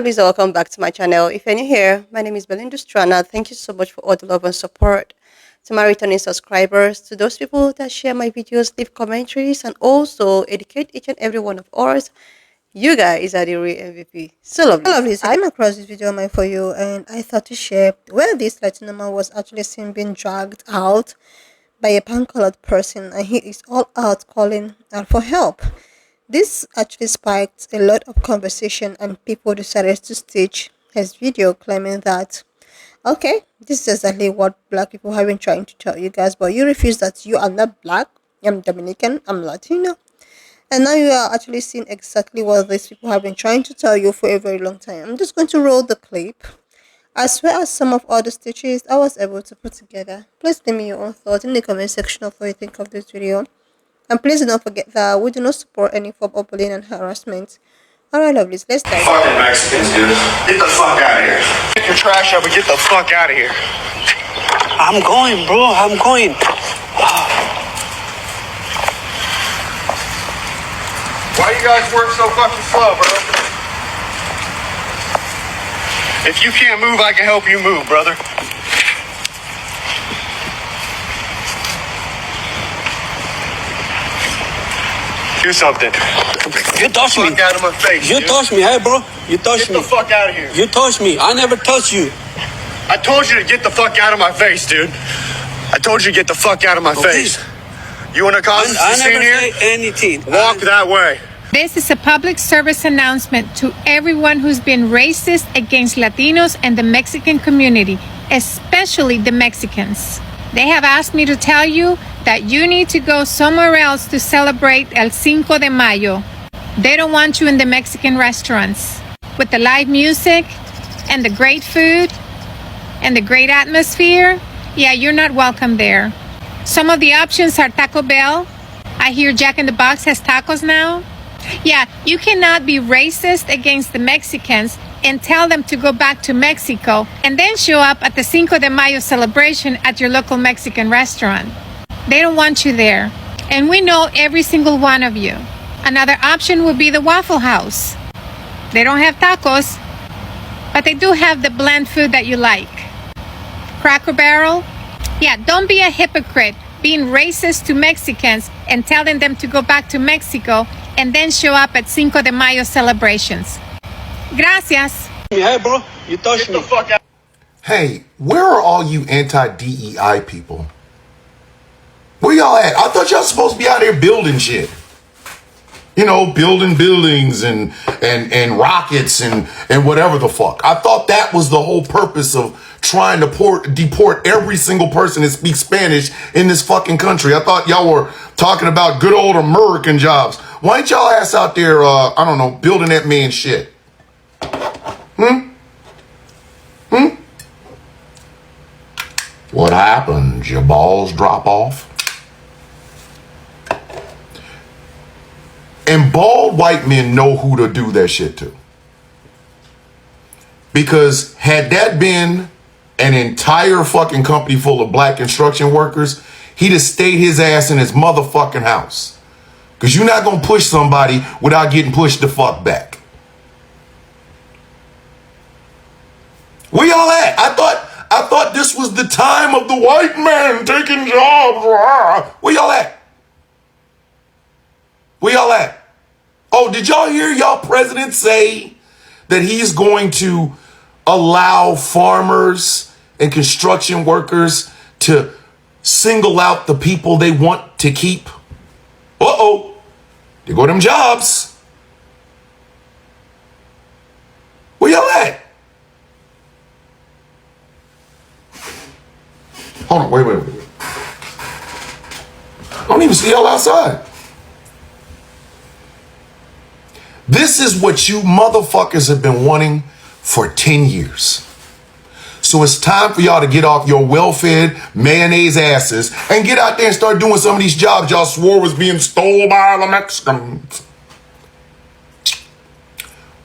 Please welcome back to my channel. If you're new here, my name is Belinda Strana. Thank you so much for all the love and support. To my returning subscribers, to those people that share my videos, leave commentaries, and also educate each and every one of us, you guys are the real MVP. So lovely. I came across this video on my For You, and I thought to share where this Latino man was actually seen being dragged out by a pan-colored person, and he is all out calling out for help. This actually sparked a lot of conversation, and people decided to stitch his video claiming that, okay, this is exactly what black people have been trying to tell you guys, but you refuse that you are not black, I'm Dominican, I'm Latino. And now you are actually seeing exactly what these people have been trying to tell you for a very long time. I'm just going to roll the clip, as well as some of other stitches I was able to put together. Please leave me your own thoughts in the comment section of what you think of this video. And please do not forget that we do not support any form of bullying and harassment. Alright, lovelies, let's dive. Fucking Mexicans, dude. Get the fuck out of here. Pick your trash up and get the fuck out of here. I'm going, bro. I'm going. Why you guys work so fucking slow, bro? If you can't move, I can help you move, brother. Do something. You touched me. Fuck out of my face. You dude. touched me, hey, bro. You touched Get me. the fuck out of here. You touched me. I never touched you. I told you to get the fuck out of my face, dude. I told you to get the fuck out of my face. You want to cause a I scene never here? say anything. Walk that way. This is a public service announcement to everyone who's been racist against Latinos and the Mexican community, especially the Mexicans. They have asked me to tell you that you need to go somewhere else to celebrate El Cinco de Mayo. They don't want you in the Mexican restaurants with the live music and the great food and the great atmosphere. Yeah, you're not welcome there. Some of the options are Taco Bell. I hear Jack in the Box has tacos now. Yeah, you cannot be racist against the Mexicans and tell them to go back to Mexico and then show up at the Cinco de Mayo celebration at your local Mexican restaurant. They don't want you there. And we know every single one of you. Another option would be the Waffle House. They don't have tacos, but they do have the bland food that you like. Cracker Barrel. Yeah, don't be a hypocrite being racist to Mexicans and telling them to go back to Mexico and then show up at Cinco de Mayo celebrations. Gracias. Hey, bro. You touched Get me. the fuck out. Hey, where are all you anti-DEI people? Where y'all at? I thought y'all supposed to be out here building shit. You know, building buildings and rockets and whatever the fuck. I thought that was the whole purpose of trying to deport every single person that speaks Spanish in this fucking country. I thought y'all were talking about good old American jobs. Why ain't y'all ass out there, I don't know, building that man shit? What happens? Your balls drop off? And bald white men know who to do that shit to. Because had that been an entire fucking company full of black construction workers, he'd have stayed his ass in his motherfucking house. Because you're not going to push somebody without getting pushed the fuck back. Where y'all at? I thought this was the time of the white man taking jobs. Where y'all at? Where y'all at? Oh, did y'all hear y'all president say that he's going to allow farmers and construction workers to single out the people they want to keep? Uh-oh. There go them jobs. Where y'all at? Hold on, wait. I don't even see y'all outside. This is what you motherfuckers have been wanting for 10 years. So it's time for y'all to get off your well-fed mayonnaise asses and get out there and start doing some of these jobs y'all swore was being stolen by the Mexicans.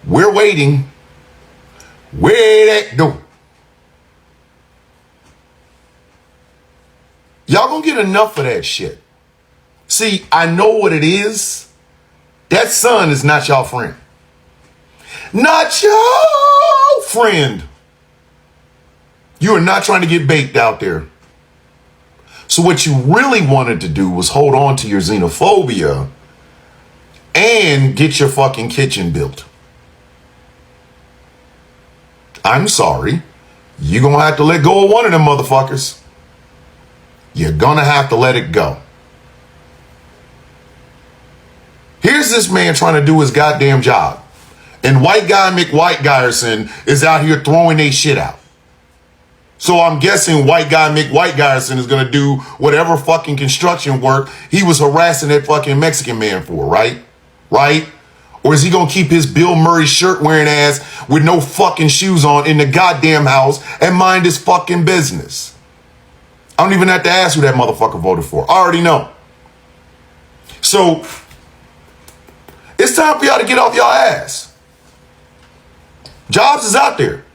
We're waiting. Where that do? Y'all gonna get enough of that shit. See, I know what it is. That son is not y'all friend. Not your friend. You are not trying to get baked out there. So what you really wanted to do was hold on to your xenophobia and get your fucking kitchen built. I'm sorry. You're going to have to let go of one of them motherfuckers. You're going to have to let it go. Here's this man trying to do his goddamn job. And white guy McWhite-Guyerson is out here throwing they shit out. So I'm guessing white guy McWhite-Guyerson is going to do whatever fucking construction work he was harassing that fucking Mexican man for, right? Right? Or is he going to keep his Bill Murray shirt wearing ass with no fucking shoes on in the goddamn house and mind his fucking business? I don't even have to ask who that motherfucker voted for. I already know. So it's time for y'all to get off y'all ass. Jobs is out there.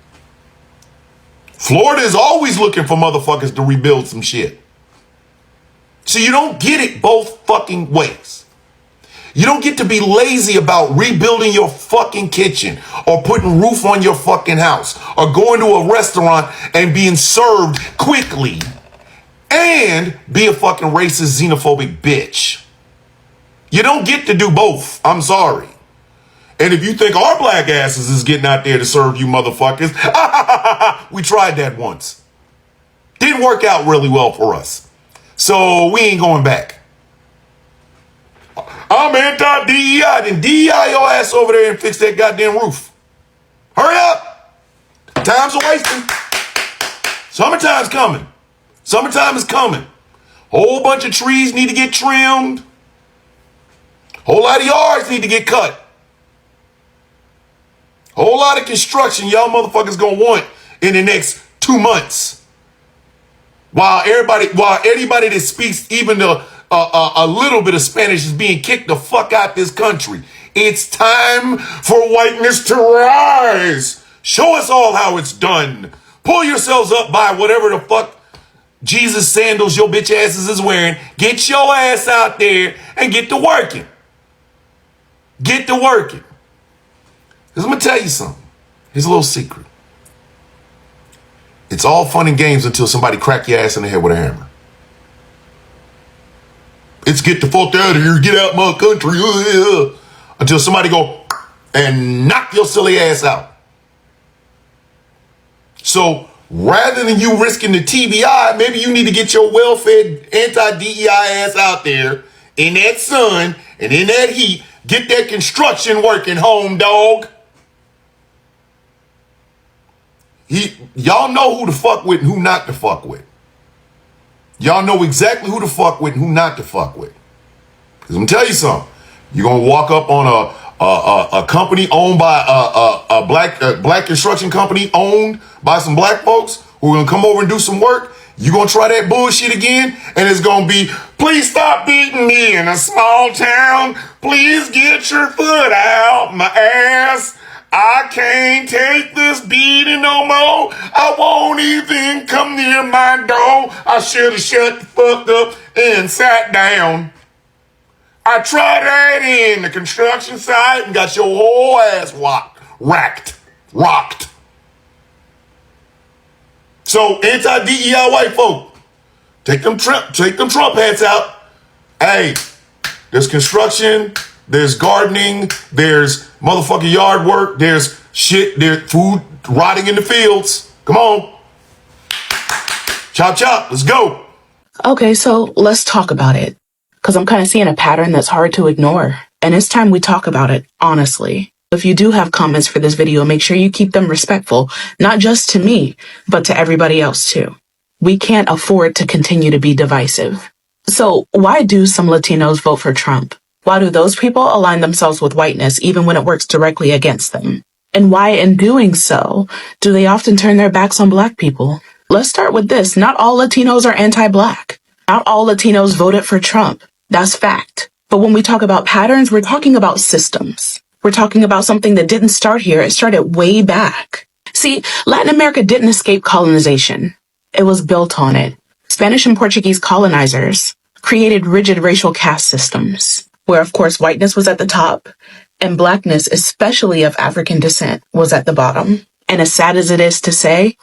Florida is always looking for motherfuckers to rebuild some shit. So you don't get it both fucking ways. You don't get to be lazy about rebuilding your fucking kitchen or putting roof on your fucking house or going to a restaurant and being served quickly and be a fucking racist, xenophobic bitch. You don't get to do both. I'm sorry. And if you think our black asses is getting out there to serve you motherfuckers, we tried that once. Didn't work out really well for us. So we ain't going back. I'm anti-DEI. Then DEI your ass over there and fix that goddamn roof. Hurry up. Time's a wasting. Summertime's coming. Summertime is coming. Whole bunch of trees need to get trimmed. Whole lot of yards need to get cut. Whole lot of construction y'all motherfuckers gonna want in the next 2 months. While anybody that speaks even a little bit of Spanish is being kicked the fuck out this country. It's time for whiteness to rise. Show us all how it's done. Pull yourselves up by whatever the fuck Jesus sandals your bitch asses is wearing. Get your ass out there and get to working. Get to working. Because I'm going to tell you something. Here's a little secret. It's all fun and games until somebody crack your ass in the head with a hammer. It's get the fuck out of here, get out my country. Until somebody go and knock your silly ass out. So rather than you risking the TBI, maybe you need to get your well-fed anti-DEI ass out there in that sun and in that heat. Get that construction working, home dog. Y'all know who to fuck with and who not to fuck with. Y'all know exactly who to fuck with and who not to fuck with. Because I'm gonna tell you something. You're gonna walk up on a company owned by a black construction company owned by some black folks who are gonna come over and do some work. You're gonna try that bullshit again, and it's gonna be, please stop beating me in a small town. Please get your foot out my ass. I can't take this beating no more. I won't even come near my door. I should have shut the fuck up and sat down. I tried that in the construction site and got your whole ass rocked. So anti-DEI white folk, take them Trump hats out. Hey, there's construction, there's gardening, there's motherfucking yard work, there's food rotting in the fields. Come on. Chop, chop, let's go. Okay, so let's talk about it. Because I'm kind of seeing a pattern that's hard to ignore. And it's time we talk about it, honestly. If you do have comments for this video, make sure you keep them respectful, not just to me, but to everybody else too. We can't afford to continue to be divisive. So why do some Latinos vote for Trump? Why do those people align themselves with whiteness even when it works directly against them? And why, in doing so, do they often turn their backs on black people? Let's start with this. Not all Latinos are anti-black. Not all Latinos voted for Trump. That's fact. But when we talk about patterns, we're talking about systems. We're talking about something that didn't start here. It started way back. See, Latin America didn't escape colonization. It was built on it. Spanish and Portuguese colonizers created rigid racial caste systems, where, of course, whiteness was at the top, And Blackness, especially of African descent, was at the bottom. And as sad as it is to say,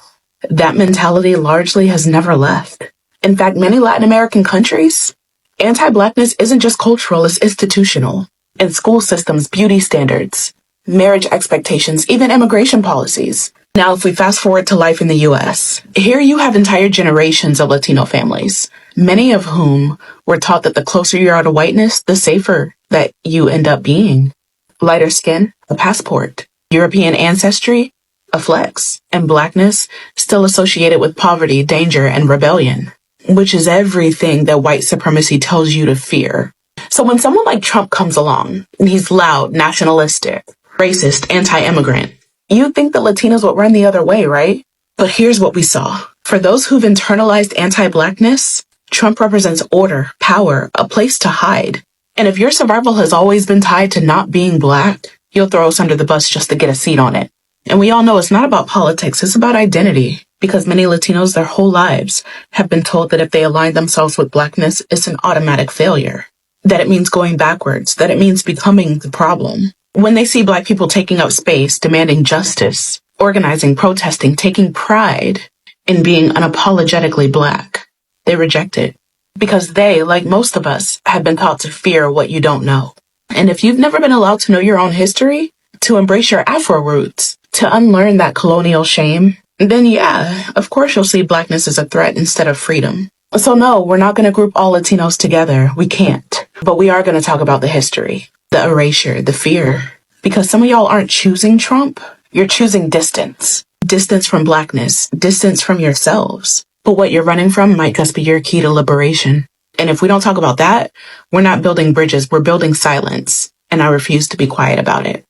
that mentality largely has never left. In fact, many Latin American countries, anti-Blackness isn't just cultural, it's institutional. In school systems, beauty standards, marriage expectations, even immigration policies. Now, if we fast forward to life in the US, here you have entire generations of Latino families, many of whom were taught that the closer you are to whiteness, the safer that you end up being. Lighter skin, a passport. European ancestry, a flex. And Blackness, still associated with poverty, danger, and rebellion, which is everything that white supremacy tells you to fear. So when someone like Trump comes along, and he's loud, nationalistic, racist, anti-immigrant, you'd think that Latinos would run the other way, right? But here's what we saw. For those who've internalized anti-Blackness, Trump represents order, power, a place to hide. And if your survival has always been tied to not being Black, you'll throw us under the bus just to get a seat on it. And we all know it's not about politics, it's about identity. Because many Latinos their whole lives have been told that if they align themselves with Blackness, it's an automatic failure. That it means going backwards, that it means becoming the problem. When they see Black people taking up space, demanding justice, organizing, protesting, taking pride in being unapologetically Black, they reject it. Because they, like most of us, have been taught to fear what you don't know. And if you've never been allowed to know your own history, to embrace your Afro roots, to unlearn that colonial shame, then yeah, of course you'll see Blackness as a threat instead of freedom. So no, we're not going to group all Latinos together. We can't. But we are going to talk about the history, the erasure, the fear. Because some of y'all aren't choosing Trump. You're choosing distance. Distance from Blackness. Distance from yourselves. But what you're running from might just be your key to liberation. And if we don't talk about that, we're not building bridges. We're building silence. And I refuse to be quiet about it.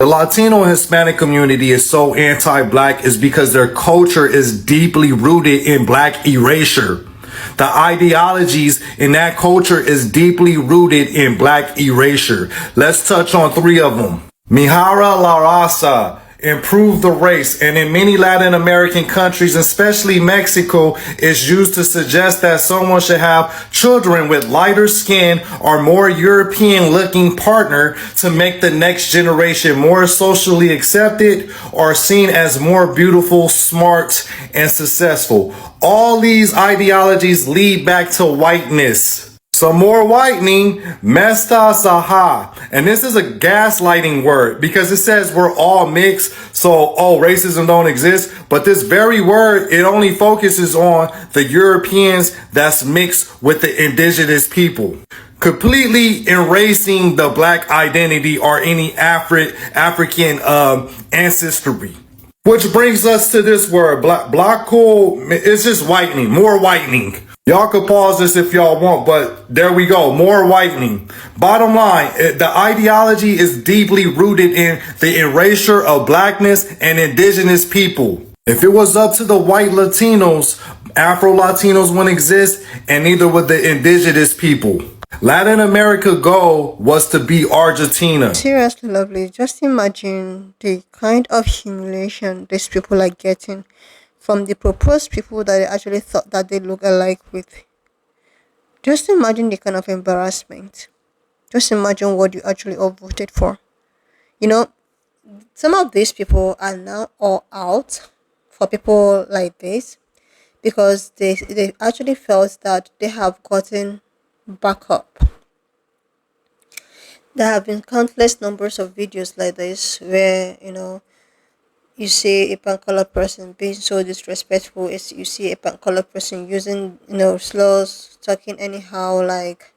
The Latino and Hispanic community is so anti-Black is because their culture is deeply rooted in Black erasure. The ideologies in that culture is deeply rooted in Black erasure. Let's touch on three of them. Mejora la raza, improve the race, and in many Latin American countries, especially Mexico, is used to suggest that someone should have children with lighter skin or more European looking partner to make the next generation more socially accepted or seen as more beautiful, smart, and successful. All these ideologies lead back to whiteness. Some more whitening, mesta saha. And this is a gaslighting word because it says we're all mixed. So, racism don't exist. But this very word, it only focuses on the Europeans that's mixed with the indigenous people. Completely erasing the Black identity or any African ancestry. Which brings us to this word, blackcool. It's just whitening, more whitening. Y'all could pause this if y'all want, but there we go. More whitening. Bottom line, the ideology is deeply rooted in the erasure of Blackness and indigenous people. If it was up to the white Latinos, Afro-Latinos wouldn't exist, and neither would the indigenous people. Latin America goal was to be Argentina. Seriously, lovely. Just imagine the kind of humiliation these people are getting from the proposed people that they actually thought that they look alike with. Just imagine the kind of embarrassment. Just imagine what you actually all voted for. You know, some of these people are now all out for people like this because they actually felt that they have gotten backup. There have been countless numbers of videos like this where, you see a pink color person being so disrespectful. You see a pink color person using, slurs, talking anyhow. Like,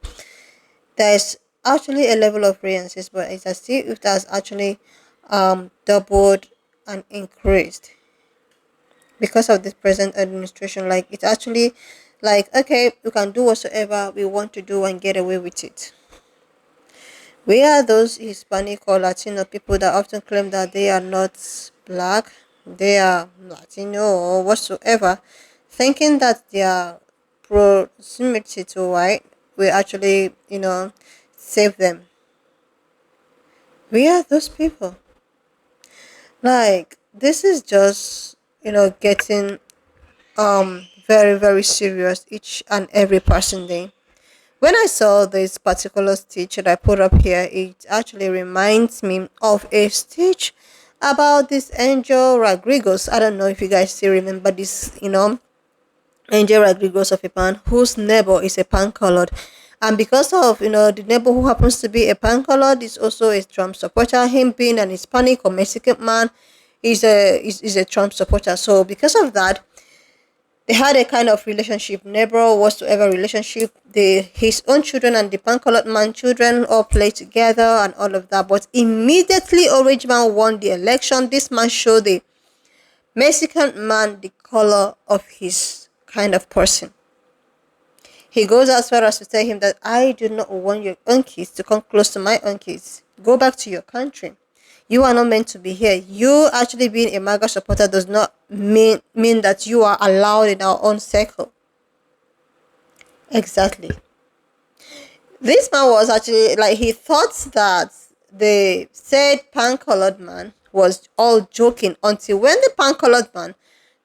there's actually a level of reasons, but it's as if it has actually doubled and increased because of this present administration. Like, it's actually like, okay, we can do whatsoever we want to do and get away with it. We are those Hispanic or Latino people that often claim that they are not Black, they are Latino or whatsoever, thinking that their proximity to white will actually, save them. We are those people. Like, this is just, getting very, very serious each and every passing day. When I saw this particular stitch that I put up here, it actually reminds me of a stitch about this Angel Rodriguez. I don't know if you guys still remember this, Angel Rodriguez of Japan, whose neighbor is a pan colored. And because of, the neighbor who happens to be a pan colored is also a Trump supporter, him being an Hispanic or Mexican man is a Trump supporter. So because of that, they had a kind of relationship, neighbor whatsoever relationship. His own children and the pan-colored man children all play together and all of that. But immediately Orange Man won the election, this man showed the Mexican man the color of his kind of person. He goes as far as to tell him that I do not want your own kids to come close to my own kids. Go back to your country. You are not meant to be here. You actually being a MAGA supporter does not mean that you are allowed in our own circle. Exactly. This man was actually like, he thought that the said pan-colored man was all joking until when the pan-colored man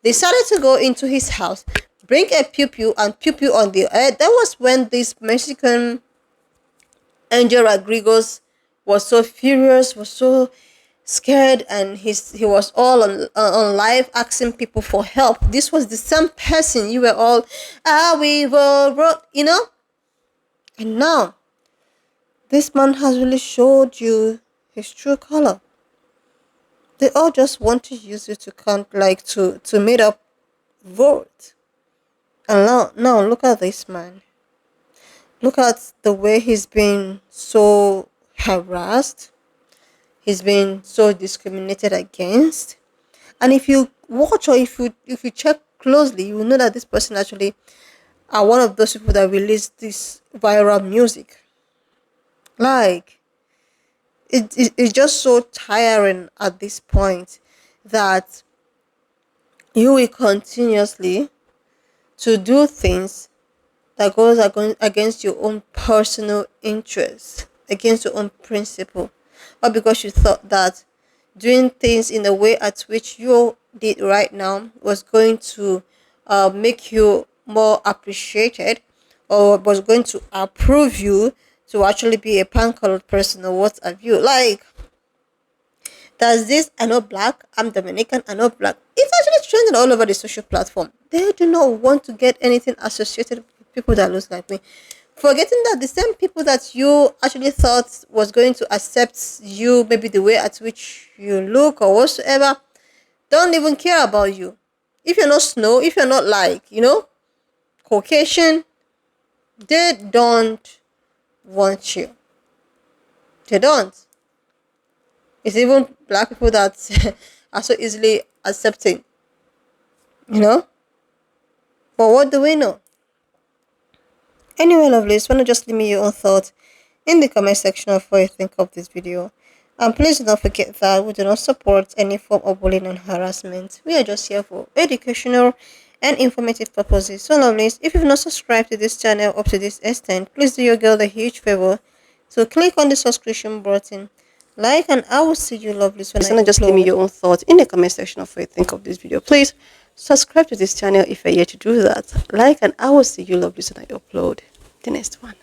decided to go into his house, bring a pew-pew and pew-pew on the air. That was when this Mexican Angel Rodriguez was so furious, was so scared, and he was all on live asking people for help. This was the same person you were all we will wrote, and now this man has really showed you his true color. They all just want to use you to count, like to meet up vote. And now look at this man. Look at the way he's been so harassed. He's been so discriminated against. And if you watch, or if you check closely, you will know that this person actually are one of those people that released this viral music. Like, it's just so tiring at this point that you will continuously to do things that goes against your own personal interests, against your own principle, or because you thought that doing things in the way at which you did right now was going to make you more appreciated, or was going to approve you to actually be a pan-colored person, or what have you. Like, does this, I know black, I'm Dominican, I know black. It's actually trending all over the social platform. They do not want to get anything associated with people that look like me. Forgetting that the same people that you actually thought was going to accept you, maybe the way at which you look or whatsoever, don't even care about you. If you're not snow, if you're not like, Caucasian, they don't want you. They don't. It's even black people that are so easily accepting, But what do we know? Anyway, lovelies, wanna just leave me your own thoughts in the comment section of what you think of this video. And please do not forget that we do not support any form of bullying and harassment. We are just here for educational and informative purposes. So, lovelies, if you've not subscribed to this channel up to this extent, please do your girl the huge favor. So click on the subscription button, like, and I will see you, lovelies, when I just leave me your own thoughts in the comment section of what you think of this video. Please subscribe to this channel if you're yet to do that. Like, and I will see you, lovelies, when I upload the next one.